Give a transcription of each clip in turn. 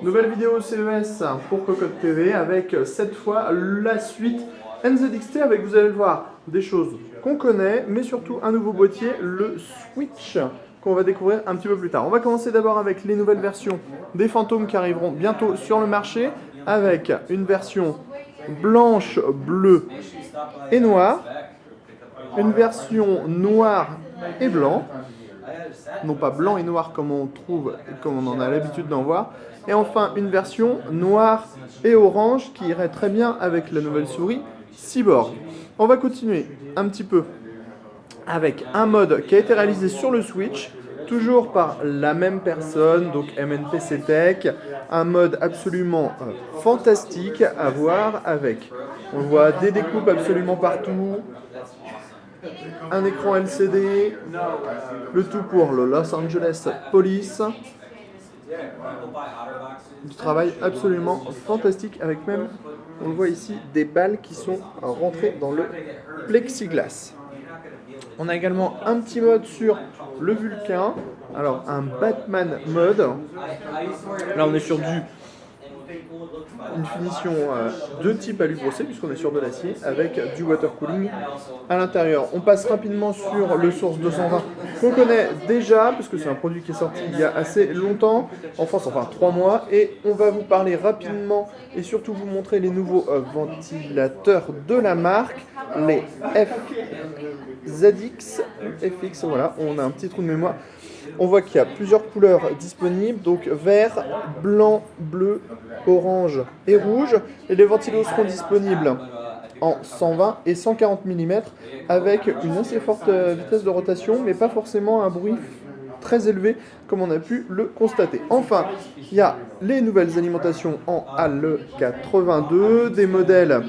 Nouvelle vidéo CES pour Cocotte TV avec cette fois la suite NZXT avec, vous allez le voir, des choses qu'on connaît, mais surtout un nouveau boîtier, le Switch, qu'on va découvrir un petit peu plus tard. On va commencer d'abord avec les nouvelles versions des fantômes qui arriveront bientôt sur le marché, avec une version blanche, bleue et noire, une version noire et blanc, non pas blanc et noir comme on trouve, comme on en a l'habitude d'en voir, et enfin une version noire et orange qui irait très bien avec la nouvelle souris Cyborg. On va continuer un petit peu avec un mode qui a été réalisé sur le Switch, toujours par la même personne, donc MNPC Tech, un mode absolument fantastique à voir avec, on voit des découpes absolument partout, un écran LCD, le tout pour le Los Angeles Police. Du travail absolument fantastique avec même, on le voit ici, des balles qui sont rentrées dans le plexiglas. On a également un petit mode sur le Vulcain, alors un Batman mode. Là on est sur une finition de type alu brossé puisqu'on est sur de l'acier avec du water cooling à l'intérieur. On passe rapidement sur le Source 220 qu'on connaît déjà puisque c'est un produit qui est sorti il y a assez longtemps, en France, enfin 3 mois, et on va vous parler rapidement et surtout vous montrer les nouveaux ventilateurs de la marque, les FX, voilà, on a un petit trou de mémoire. On voit qu'il y a plusieurs couleurs disponibles, donc vert, blanc, bleu, orange et rouge. Et les ventilos seront disponibles en 120 et 140 mm avec une assez forte vitesse de rotation, mais pas forcément un bruit très élevé comme on a pu le constater. Enfin, il y a les nouvelles alimentations en HAL 82, des modèles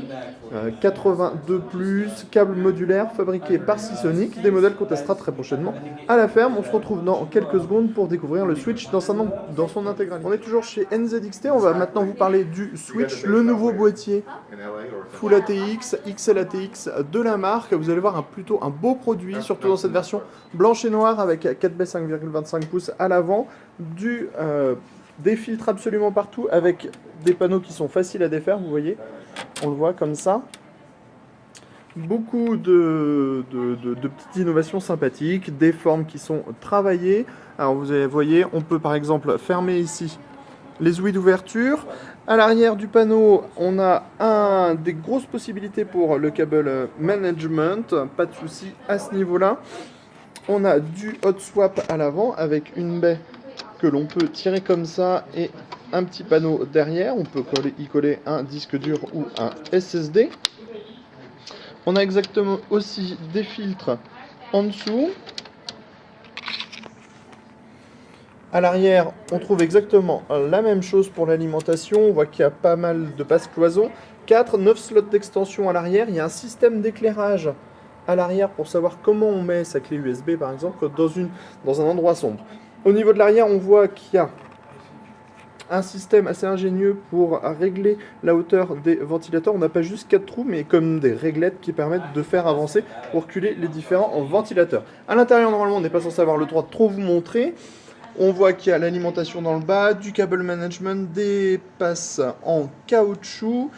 82+, câble modulaire fabriqué par Seasonic, des modèles qu'on testera très prochainement à la ferme. On se retrouve dans quelques secondes pour découvrir le Switch dans son intégralité. On est toujours chez NZXT, on va maintenant vous parler du Switch, le nouveau boîtier Full ATX, XL ATX de la marque. Vous allez voir plutôt un beau produit, surtout dans cette version blanche et noire avec 4B 5,25 pouces à l'avant, des filtres absolument partout avec des panneaux qui sont faciles à défaire, vous voyez, on le voit comme ça. Beaucoup de petites innovations sympathiques, des formes qui sont travaillées. Alors vous voyez, on peut par exemple fermer ici les ouïes d'ouverture. À l'arrière du panneau, on a des grosses possibilités pour le câble management, pas de souci à ce niveau-là. On a du hot swap à l'avant avec une baie que l'on peut tirer comme ça et un petit panneau derrière. On peut y coller un disque dur ou un SSD. On a exactement aussi des filtres en dessous. À l'arrière, on trouve exactement la même chose pour l'alimentation. On voit qu'il y a pas mal de passe-cloisons. 9 slots d'extension à l'arrière. Il y a un système d'éclairage à l'arrière pour savoir comment on met sa clé USB par exemple dans un endroit sombre. Au niveau de l'arrière, on voit qu'il y a un système assez ingénieux pour régler la hauteur des ventilateurs. On n'a pas juste 4 trous, mais comme des réglettes qui permettent de faire avancer ou reculer les différents ventilateurs. À l'intérieur, normalement, on n'est pas censé avoir le droit de trop vous montrer. On voit qu'il y a l'alimentation dans le bas, du câble management, des passes en caoutchouc.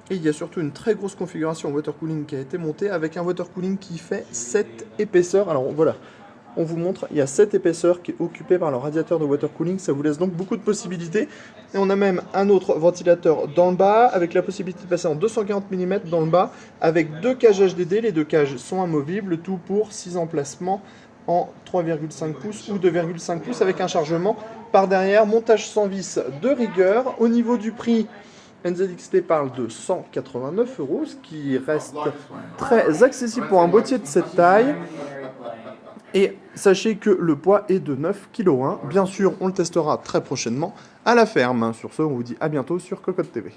Et il y a surtout une très grosse configuration water cooling qui a été montée avec un water cooling qui fait 7 épaisseurs. Alors voilà, on vous montre, il y a 7 épaisseurs qui est occupée par le radiateur de water cooling. Ça vous laisse donc beaucoup de possibilités. Et on a même un autre ventilateur dans le bas avec la possibilité de passer en 240 mm dans le bas avec 2 cages HDD. Les 2 cages sont amovibles, tout pour 6 emplacements en 3,5 pouces ou 2,5 pouces avec un chargement par derrière. Montage sans vis de rigueur. Au niveau du prix, NZXT parle de 189 €, ce qui reste très accessible pour un boîtier de cette taille. Et sachez que le poids est de 9,1 kg. Bien sûr, on le testera très prochainement à la ferme. Sur ce, on vous dit à bientôt sur Cocotte TV.